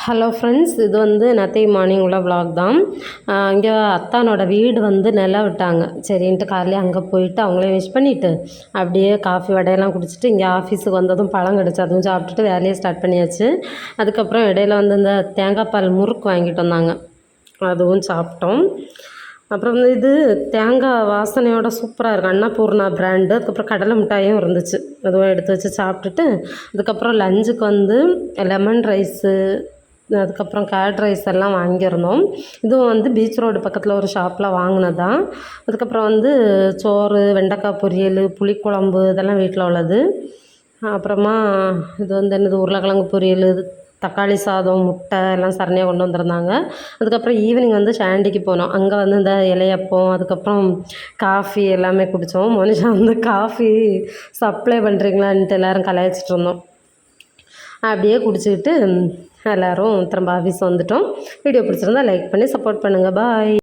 Hello friends, இது நேற்று morning உள்ள விலாக் தான். இங்கே அத்தானோட வீடு நிலம் விட்டாங்க. சரின்ட்டு காலையில் அங்கே போயிட்டு அவங்களே விஷ் பண்ணிவிட்டு அப்படியே காஃபி வடையெல்லாம் குடிச்சிட்டு இங்கே ஆஃபீஸுக்கு வந்ததும் பழம் கிடச்சி அதுவும் சாப்பிட்டுட்டு வேலையை ஸ்டார்ட் பண்ணியாச்சு. அதுக்கப்புறம் இடையில இந்த தேங்காய் பால் முறுக்கு வாங்கிட்டு வந்தாங்க, அதுவும் சாப்பிட்டோம். அப்புறம் இது தேங்காய் வாசனையோட சூப்பராக இருக்கும், அன்னபூர்ணா பிராண்டு. அதுக்கப்புறம் கடலை மிட்டாயும் இருந்துச்சு, அதுவும் எடுத்து வச்சு சாப்பிட்டுட்டு அதுக்கப்புறம் லஞ்சுக்கு லெமன் ரைஸு, அதுக்கப்புறம் கேர்ட் ரைஸ் எல்லாம் வாங்கியிருந்தோம். இதுவும் பீச் ரோடு பக்கத்தில் ஒரு ஷாப்பில் வாங்கினது தான். அதுக்கப்புறம் சோறு, வெண்டைக்காய் பொரியல், புளிக்குழம்பு இதெல்லாம் வீட்டில் உள்ளது. அப்புறமா இது என்னது உருளைக்கிழங்கு பொரியல், தக்காளி சாதம், முட்டை எல்லாம் சரணியாக கொண்டு வந்திருந்தாங்க. அதுக்கப்புறம் ஈவினிங் சாண்டிக்கு போனோம். அங்கே இந்த இலையப்பம், அதுக்கப்புறம் காஃபி எல்லாமே குடித்தோம். மனுஷா காஃபி சப்ளை பண்ணுறீங்களான்ட்டு எல்லோரும் கலாய்ச்சிட்டு இருந்தோம். அப்படியே குடிச்சிக்கிட்டு எல்லோரும் திரும்ப ஆஃபீஸ் வந்துட்டோம். வீடியோ பிடிச்சிருந்தா லைக் பண்ணி சப்போர்ட் பண்ணுங்கள். பாய்.